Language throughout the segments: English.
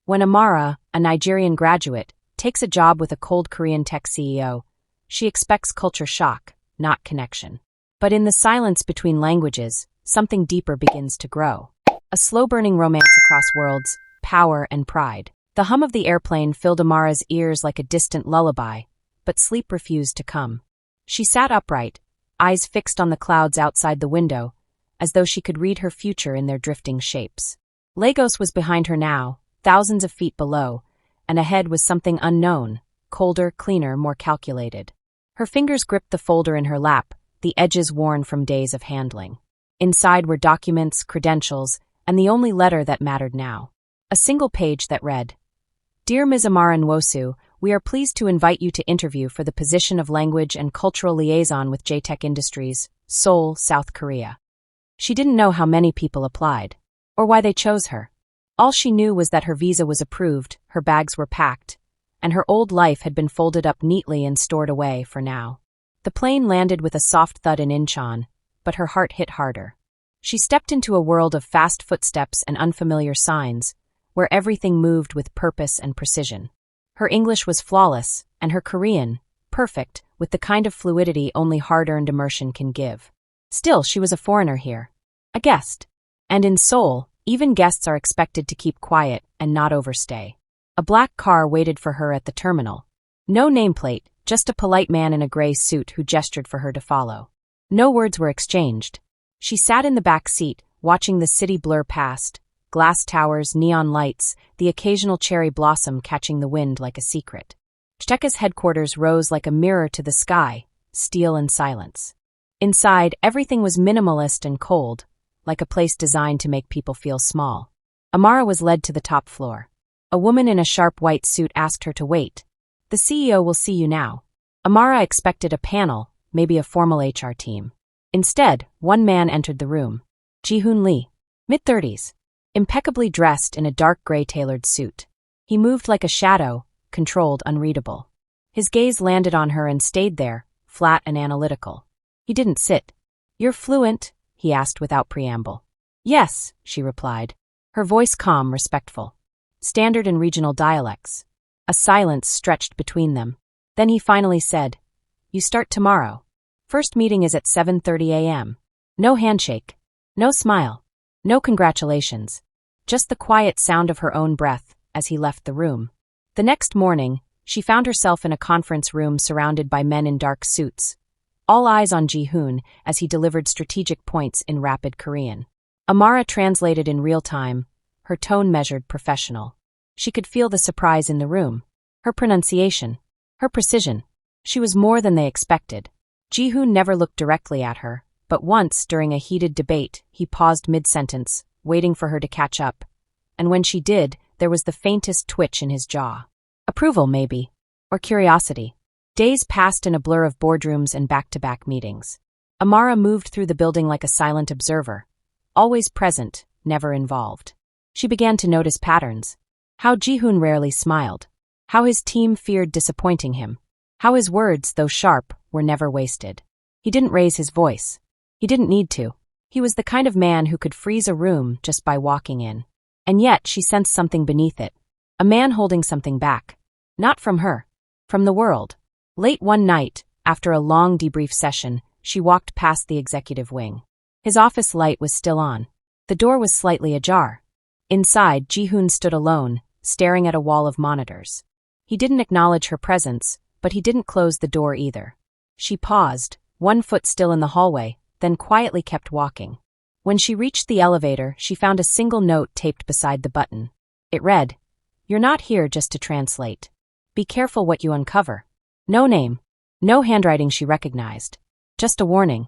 When Amara, a Nigerian graduate, takes a job with a cold Korean tech CEO, she expects culture shock, not connection. But in the silence between languages, something deeper begins to grow. A slow-burning romance across worlds, power and pride. The hum of the airplane filled Amara's ears like a distant lullaby, but sleep refused to come. She sat upright, eyes fixed on the clouds outside the window, as though she could read her future in their drifting shapes. Lagos was behind her now, thousands of feet below, and ahead was something unknown, colder, cleaner, more calculated. Her fingers gripped the folder in her lap, the edges worn from days of handling. Inside were documents, credentials, and the only letter that mattered now. A single page that read, "Dear Ms. Amara Nwosu, we are pleased to invite you to interview for the position of Language and Cultural Liaison with J-Tech Industries, Seoul, South Korea." She didn't know how many people applied, or why they chose her. All she knew was that her visa was approved, her bags were packed, and her old life had been folded up neatly and stored away for now. The plane landed with a soft thud in Incheon, but her heart hit harder. She stepped into a world of fast footsteps and unfamiliar signs, where everything moved with purpose and precision. Her English was flawless, and her Korean, perfect, with the kind of fluidity only hard-earned immersion can give. Still, she was a foreigner here. A guest. And in Seoul, even guests are expected to keep quiet and not overstay. A black car waited for her at the terminal. No nameplate, just a polite man in a gray suit who gestured for her to follow. No words were exchanged. She sat in the back seat, watching the city blur past, glass towers, neon lights, the occasional cherry blossom catching the wind like a secret. J-Tech's headquarters rose like a mirror to the sky, steel and silence. Inside, everything was minimalist and cold, like a place designed to make people feel small. Amara was led to the top floor. A woman in a sharp white suit asked her to wait. "The CEO will see you now." Amara expected a panel, maybe a formal HR team. Instead, one man entered the room. Ji-Hoon Lee, mid-30s, impeccably dressed in a dark gray tailored suit. He moved like a shadow, controlled, unreadable. His gaze landed on her and stayed there, flat and analytical. He didn't sit. "You're fluent?" he asked without preamble. "Yes," she replied, her voice calm, respectful. Standard and regional dialects. A silence stretched between them. Then he finally said, "You start tomorrow. First meeting is at 7:30 a.m. No handshake. No smile. No congratulations. Just the quiet sound of her own breath as he left the room." The next morning, she found herself in a conference room surrounded by men in dark suits. All eyes on Ji-Hoon as he delivered strategic points in rapid Korean. Amara translated in real time, her tone measured, professional. She could feel the surprise in the room. Her pronunciation. Her precision. She was more than they expected. Ji-Hoon never looked directly at her, but once, during a heated debate, he paused mid-sentence, waiting for her to catch up. And when she did, there was the faintest twitch in his jaw. Approval, maybe. Or curiosity. Days passed in a blur of boardrooms and back-to-back meetings. Amara moved through the building like a silent observer, always present, never involved. She began to notice patterns. How Ji-Hoon rarely smiled. How his team feared disappointing him. How his words, though sharp, were never wasted. He didn't raise his voice. He didn't need to. He was the kind of man who could freeze a room just by walking in. And yet she sensed something beneath it. A man holding something back. Not from her. From the world. Late one night, after a long debrief session, she walked past the executive wing. His office light was still on. The door was slightly ajar. Inside, Ji-Hoon stood alone, staring at a wall of monitors. He didn't acknowledge her presence, but he didn't close the door either. She paused, one foot still in the hallway, then quietly kept walking. When she reached the elevator, she found a single note taped beside the button. It read, "You're not here just to translate. Be careful what you uncover." No name. No handwriting she recognized. Just a warning.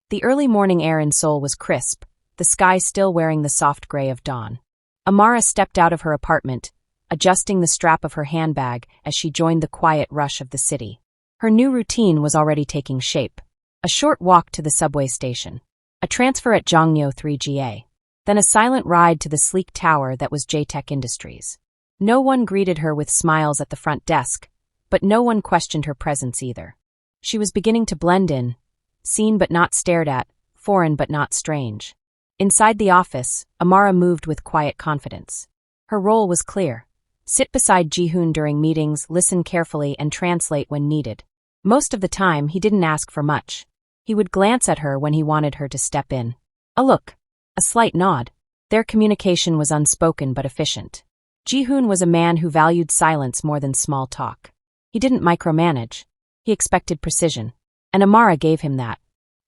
The early morning air in Seoul was crisp, the sky still wearing the soft gray of dawn. Amara stepped out of her apartment, adjusting the strap of her handbag as she joined the quiet rush of the city. Her new routine was already taking shape. A short walk to the subway station. A transfer at Jongnyo 3GA. Then a silent ride to the sleek tower that was J-Tech Industries. No one greeted her with smiles at the front desk, but no one questioned her presence either. She was beginning to blend in, seen but not stared at, foreign but not strange. Inside the office, Amara moved with quiet confidence. Her role was clear. Sit beside Ji-Hoon during meetings, listen carefully, and translate when needed. Most of the time, he didn't ask for much. He would glance at her when he wanted her to step in. A look. A slight nod. Their communication was unspoken but efficient. Ji-Hoon was a man who valued silence more than small talk. He didn't micromanage. He expected precision. And Amara gave him that.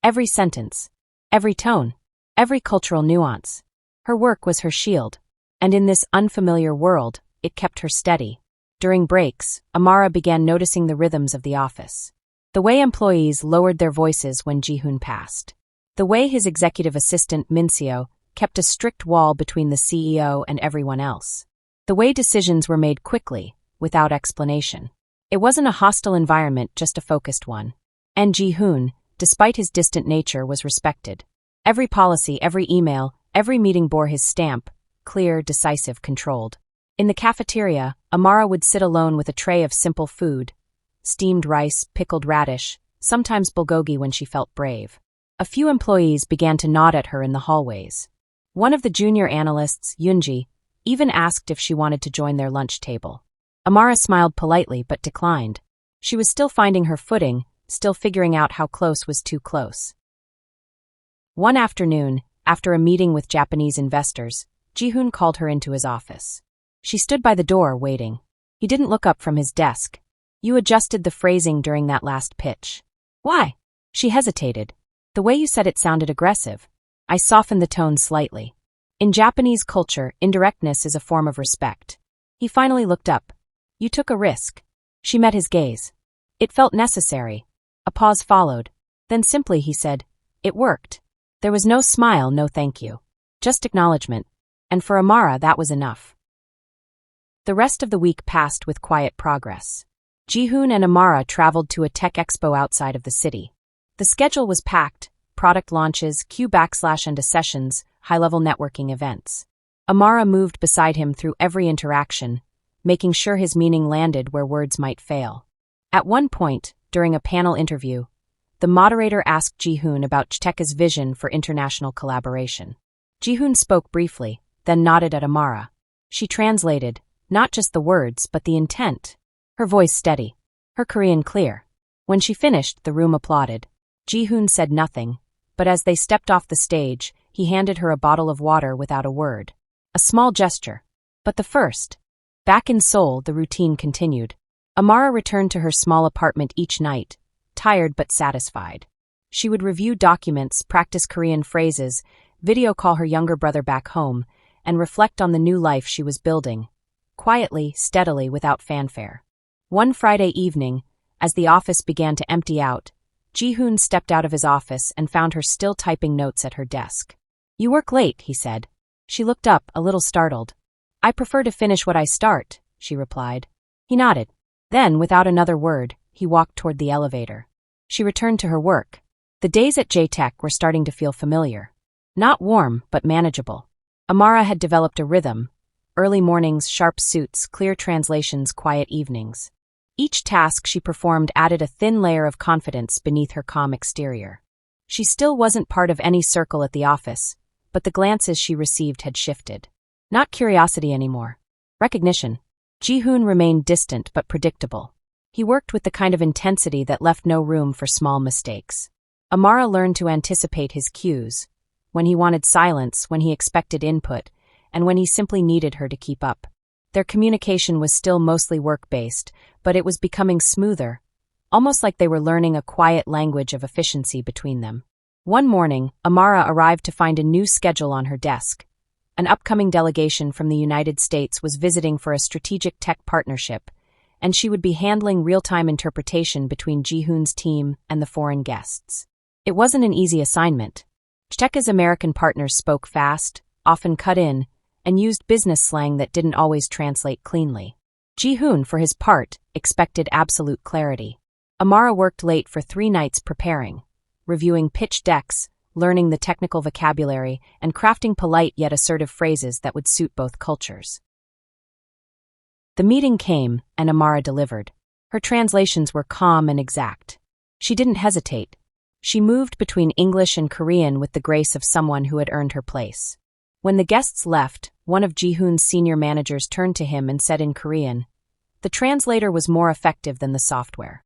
Every sentence. Every tone. Every cultural nuance. Her work was her shield. And in this unfamiliar world, it kept her steady. During breaks, Amara began noticing the rhythms of the office. The way employees lowered their voices when Ji-Hoon passed. The way his executive assistant, Min-seo, kept a strict wall between the CEO and everyone else. The way decisions were made quickly, without explanation. It wasn't a hostile environment, just a focused one. And Ji-Hoon, despite his distant nature, was respected. Every policy, every email, every meeting bore his stamp, clear, decisive, controlled. In the cafeteria, Amara would sit alone with a tray of simple food, steamed rice, pickled radish, sometimes bulgogi when she felt brave. A few employees began to nod at her in the hallways. One of the junior analysts, Yoonji, even asked if she wanted to join their lunch table. Amara smiled politely but declined. She was still finding her footing, still figuring out how close was too close. One afternoon, after a meeting with Japanese investors, Ji-Hoon called her into his office. She stood by the door, waiting. He didn't look up from his desk. You adjusted the phrasing during that last pitch. Why? She hesitated. The way you said it sounded aggressive. I softened the tone slightly. In Japanese culture, indirectness is a form of respect. He finally looked up. You took a risk. She met his gaze. It felt necessary. A pause followed. Then simply he said, it worked. There was no smile, no thank you. Just acknowledgement. And for Amara, that was enough. The rest of the week passed with quiet progress. Ji-Hoon and Amara traveled to a tech expo outside of the city. The schedule was packed, product launches, Q/and sessions, high-level networking events. Amara moved beside him through every interaction, making sure his meaning landed where words might fail. At one point, during a panel interview, the moderator asked Ji-Hoon about Chteka's vision for international collaboration. Ji-Hoon spoke briefly, then nodded at Amara. She translated, not just the words, but the intent. Her voice steady, her Korean clear. When she finished, the room applauded. Ji-Hoon said nothing, but as they stepped off the stage, he handed her a bottle of water without a word. A small gesture. But the first. Back in Seoul, the routine continued. Amara returned to her small apartment each night, tired but satisfied. She would review documents, practice Korean phrases, video call her younger brother back home, and reflect on the new life she was building. Quietly, steadily, without fanfare. One Friday evening, as the office began to empty out, Ji-Hoon stepped out of his office and found her still typing notes at her desk. You work late, he said. She looked up, a little startled. I prefer to finish what I start, she replied. He nodded. Then, without another word, he walked toward the elevator. She returned to her work. The days at J-Tech were starting to feel familiar. Not warm, but manageable. Amara had developed a rhythm. Early mornings, sharp suits, clear translations, quiet evenings. Each task she performed added a thin layer of confidence beneath her calm exterior. She still wasn't part of any circle at the office, but the glances she received had shifted. Not curiosity anymore. Recognition. Ji-Hoon remained distant but predictable. He worked with the kind of intensity that left no room for small mistakes. Amara learned to anticipate his cues, when he wanted silence, when he expected input, and when he simply needed her to keep up. Their communication was still mostly work-based, but it was becoming smoother, almost like they were learning a quiet language of efficiency between them. One morning, Amara arrived to find a new schedule on her desk. An upcoming delegation from the United States was visiting for a strategic tech partnership, and she would be handling real-time interpretation between Ji-Hoon's team and the foreign guests. It wasn't an easy assignment. Chteka's American partners spoke fast, often cut in, and used business slang that didn't always translate cleanly. Ji-Hoon, for his part, expected absolute clarity. Amara worked late for 3 nights preparing, reviewing pitch decks, learning the technical vocabulary, and crafting polite yet assertive phrases that would suit both cultures. The meeting came, and Amara delivered. Her translations were calm and exact. She didn't hesitate. She moved between English and Korean with the grace of someone who had earned her place. When the guests left, one of Ji-Hoon's senior managers turned to him and said in Korean, "The translator was more effective than the software."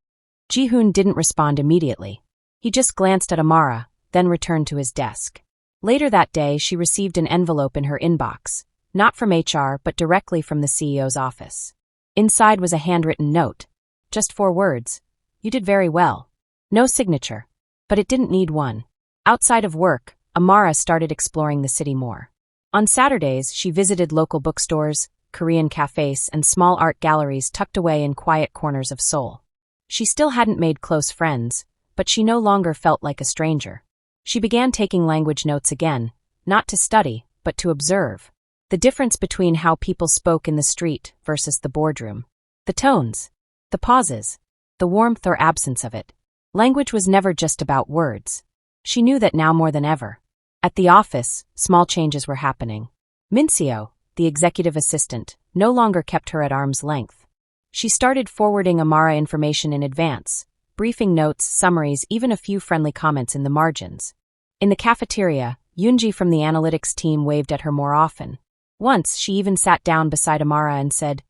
Ji-Hoon didn't respond immediately. He just glanced at Amara, then returned to his desk. Later that day, she received an envelope in her inbox, not from HR but directly from the CEO's office. Inside was a handwritten note. Just 4 words. "You did very well." No signature. But it didn't need one. Outside of work, Amara started exploring the city more. On Saturdays, she visited local bookstores, Korean cafes, and small art galleries tucked away in quiet corners of Seoul. She still hadn't made close friends, but she no longer felt like a stranger. She began taking language notes again, not to study, but to observe. The difference between how people spoke in the street versus the boardroom. The tones. The pauses. The warmth or absence of it. Language was never just about words. She knew that now more than ever. At the office, small changes were happening. Mincio, the executive assistant, no longer kept her at arm's length. She started forwarding Amara information in advance, briefing notes, summaries, even a few friendly comments in the margins. In the cafeteria, Yoonji from the analytics team waved at her more often. Once, she even sat down beside Amara and said,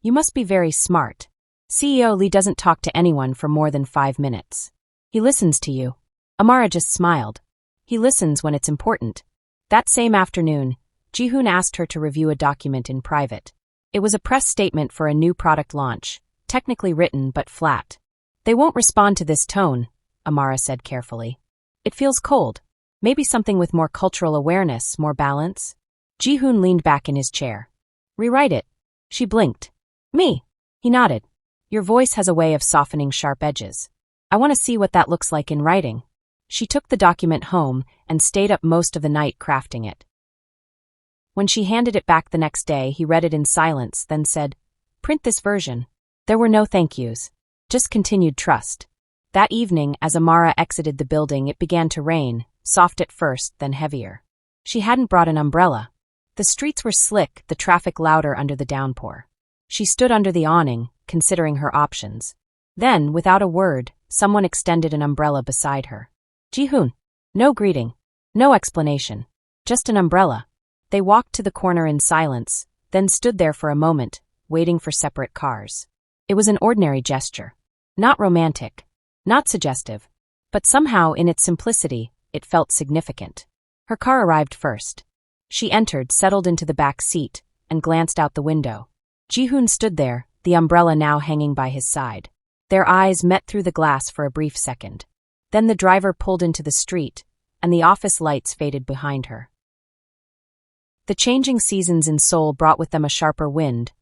"You must be very smart. CEO Lee doesn't talk to anyone for more than 5 minutes. He listens to you." Amara just smiled. "He listens when it's important." That same afternoon, Ji-Hoon asked her to review a document in private. It was a press statement for a new product launch, technically written but flat. "They won't respond to this tone," Amara said carefully. "It feels cold. Maybe something with more cultural awareness, more balance." Ji-Hoon leaned back in his chair. "Rewrite it." She blinked. "Me?" He nodded. "Your voice has a way of softening sharp edges. I want to see what that looks like in writing." She took the document home and stayed up most of the night crafting it. When she handed it back the next day, he read it in silence, then said, "Print this version." There were no thank yous, just continued trust. That evening, as Amara exited the building, it began to rain, soft at first, then heavier. She hadn't brought an umbrella. The streets were slick, the traffic louder under the downpour. She stood under the awning, considering her options. Then, without a word, someone extended an umbrella beside her. Ji-Hoon. No greeting. No explanation. Just an umbrella. They walked to the corner in silence, then stood there for a moment, waiting for separate cars. It was an ordinary gesture. Not romantic. Not suggestive. But somehow, in its simplicity, it felt significant. Her car arrived first. She entered, settled into the back seat, and glanced out the window. Ji-Hoon stood there, the umbrella now hanging by his side. Their eyes met through the glass for a brief second. Then the driver pulled into the street, and the office lights faded behind her. The changing seasons in Seoul brought with them a sharper wind,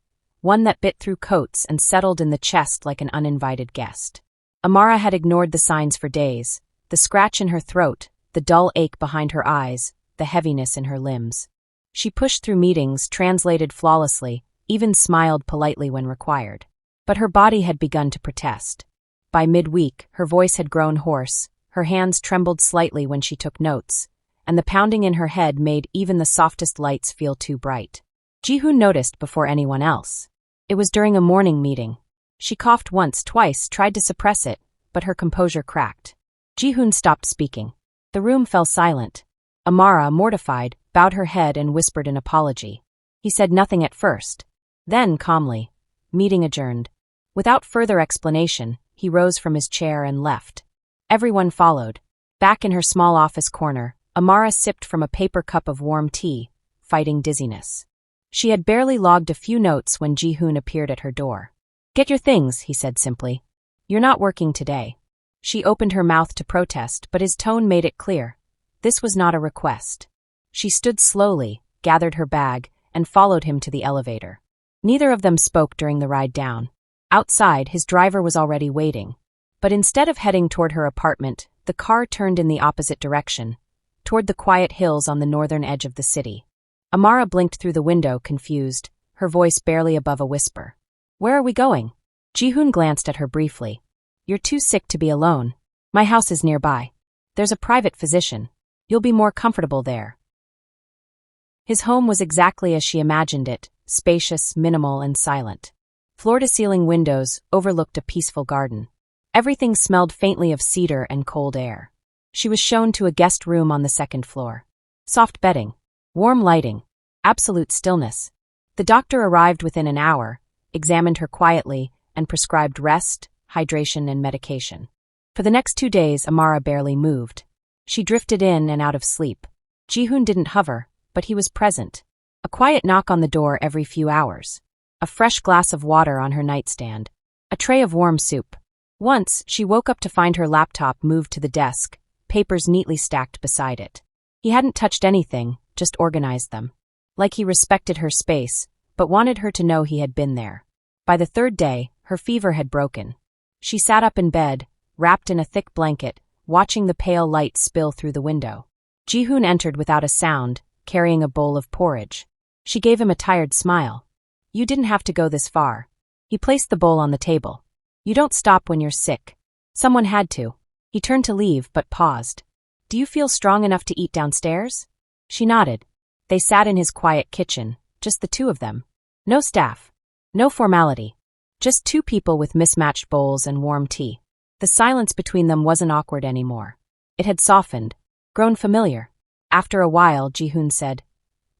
one that bit through coats and settled in the chest like an uninvited guest. Amara had ignored the signs for days, the scratch in her throat, the dull ache behind her eyes, the heaviness in her limbs. She pushed through meetings, translated flawlessly, even smiled politely when required. But her body had begun to protest. By midweek, her voice had grown hoarse, her hands trembled slightly when she took notes, and the pounding in her head made even the softest lights feel too bright. Ji-Hoon noticed before anyone else. It was during a morning meeting. She coughed once, twice, tried to suppress it, but her composure cracked. Ji-Hoon stopped speaking. The room fell silent. Amara, mortified, bowed her head and whispered an apology. He said nothing at first. Then, calmly, "Meeting adjourned." Without further explanation, he rose from his chair and left. Everyone followed. Back in her small office corner, Amara sipped from a paper cup of warm tea, fighting dizziness. She had barely logged a few notes when Ji-Hoon appeared at her door. "Get your things," he said simply. "You're not working today." She opened her mouth to protest, but his tone made it clear. This was not a request. She stood slowly, gathered her bag, and followed him to the elevator. Neither of them spoke during the ride down. Outside, his driver was already waiting. But instead of heading toward her apartment, the car turned in the opposite direction, toward the quiet hills on the northern edge of the city. Amara blinked through the window, confused, her voice barely above a whisper. "Where are we going?" Ji-Hoon glanced at her briefly. "You're too sick to be alone. My house is nearby. There's a private physician. You'll be more comfortable there." His home was exactly as she imagined it, spacious, minimal, and silent. Floor-to-ceiling windows overlooked a peaceful garden. Everything smelled faintly of cedar and cold air. She was shown to a guest room on the second floor. Soft bedding. Warm lighting. Absolute stillness. The doctor arrived within an hour, examined her quietly, and prescribed rest, hydration, and medication. For the next 2 days, Amara barely moved. She drifted in and out of sleep. Ji-Hoon didn't hover, but he was present. A quiet knock on the door every few hours. A fresh glass of water on her nightstand. A tray of warm soup. Once, she woke up to find her laptop moved to the desk, papers neatly stacked beside it. He hadn't touched anything, just organized them. Like he respected her space, but wanted her to know he had been there. By the 3rd day, her fever had broken. She sat up in bed, wrapped in a thick blanket, watching the pale light spill through the window. Ji-Hoon entered without a sound, carrying a bowl of porridge. She gave him a tired smile. You didn't have to go this far. He placed the bowl on the table. You don't stop when you're sick. Someone had to. He turned to leave, but paused. Do you feel strong enough to eat downstairs? She nodded. They sat in his quiet kitchen, just the two of them. No staff. No formality. Just 2 people with mismatched bowls and warm tea. The silence between them wasn't awkward anymore. It had softened, grown familiar. After a while, Ji-Hoon said,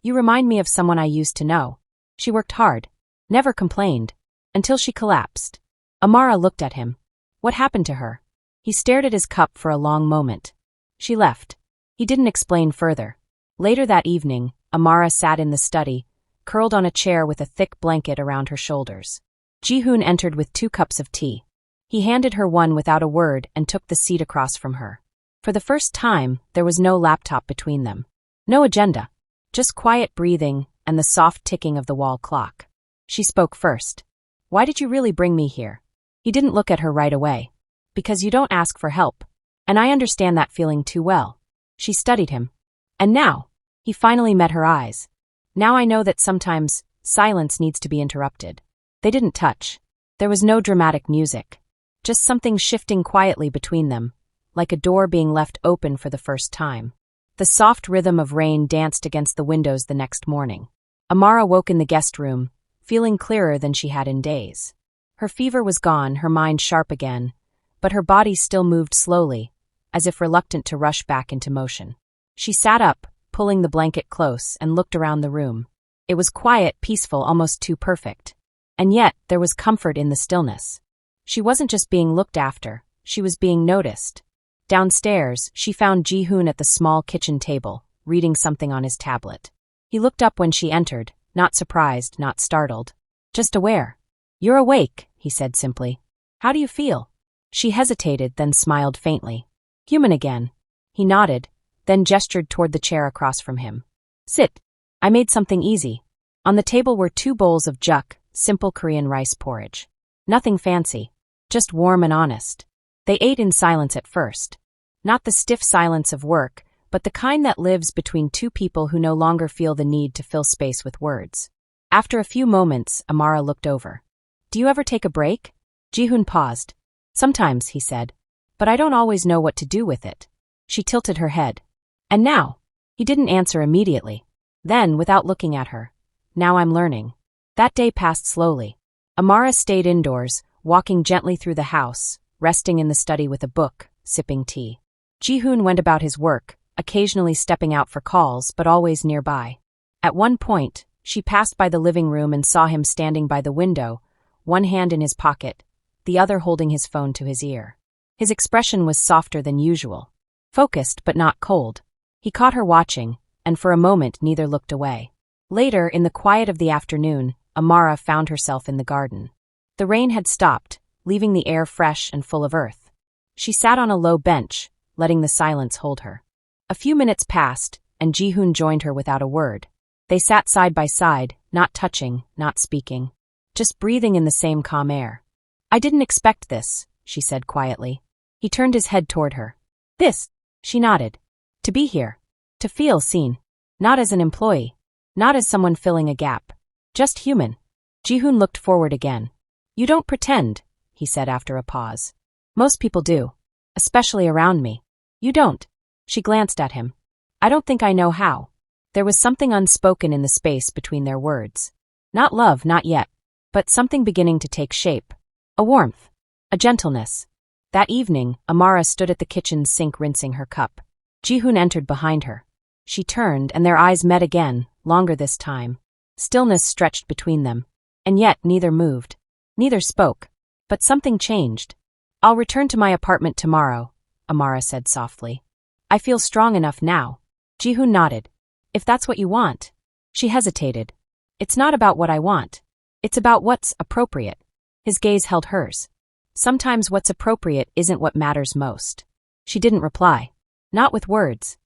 You remind me of someone I used to know. She worked hard, never complained, until she collapsed. Amara looked at him. What happened to her? He stared at his cup for a long moment. She left. He didn't explain further. Later that evening, Amara sat in the study, curled on a chair with a thick blanket around her shoulders. Ji-Hoon entered with 2 cups of tea. He handed her one without a word and took the seat across from her. For the first time, there was no laptop between them. No agenda. Just quiet breathing and the soft ticking of the wall clock. She spoke first. Why did you really bring me here? He didn't look at her right away. Because you don't ask for help. And I understand that feeling too well. She studied him. And now, he finally met her eyes. Now I know that sometimes, silence needs to be interrupted. They didn't touch. There was no dramatic music. Just something shifting quietly between them, like a door being left open for the first time. The soft rhythm of rain danced against the windows the next morning. Amara woke in the guest room, feeling clearer than she had in days. Her fever was gone, her mind sharp again, but her body still moved slowly, as if reluctant to rush back into motion. She sat up, pulling the blanket close, and looked around the room. It was quiet, peaceful, almost too perfect. And yet, there was comfort in the stillness. She wasn't just being looked after, she was being noticed. Downstairs, she found Ji-Hoon at the small kitchen table, reading something on his tablet. He looked up when she entered, not surprised, not startled. Just aware. You're awake, he said simply. How do you feel? She hesitated, then smiled faintly. Human again. He nodded, then gestured toward the chair across from him. Sit. I made something easy. On the table were 2 bowls of juk, simple Korean rice porridge. Nothing fancy. Just warm and honest. They ate in silence at first. Not the stiff silence of work, but the kind that lives between 2 people who no longer feel the need to fill space with words. After a few moments, Amara looked over. Do you ever take a break? Ji-Hoon paused. Sometimes, he said. But I don't always know what to do with it. She tilted her head. And now? He didn't answer immediately. Then, without looking at her. Now I'm learning. That day passed slowly. Amara stayed indoors, walking gently through the house, resting in the study with a book, sipping tea. Ji-Hoon went about his work, occasionally stepping out for calls, but always nearby. At one point, she passed by the living room and saw him standing by the window, one hand in his pocket, the other holding his phone to his ear. His expression was softer than usual. Focused but not cold. He caught her watching, and for a moment neither looked away. Later, in the quiet of the afternoon, Amara found herself in the garden. The rain had stopped, leaving the air fresh and full of earth. She sat on a low bench, letting the silence hold her. A few minutes passed, and Ji-Hoon joined her without a word. They sat side by side, not touching, not speaking, just breathing in the same calm air. I didn't expect this, she said quietly. He turned his head toward her. This, she nodded. To be here. To feel seen. Not as an employee. Not as someone filling a gap. Just human. Ji-Hoon looked forward again. You don't pretend, he said after a pause. Most people do. Especially around me. You don't. She glanced at him. I don't think I know how. There was something unspoken in the space between their words. Not love, not yet. But something beginning to take shape. A warmth. A gentleness. That evening, Amara stood at the kitchen sink rinsing her cup. Ji-Hoon entered behind her. She turned, and their eyes met again, longer this time. Stillness stretched between them. And yet neither moved. Neither spoke. But something changed. "I'll return to my apartment tomorrow," Amara said softly. "I feel strong enough now." Ji-Hoon nodded. "If that's what you want." She hesitated. "It's not about what I want. It's about what's appropriate." His gaze held hers. "Sometimes what's appropriate isn't what matters most." She didn't reply. Not with words.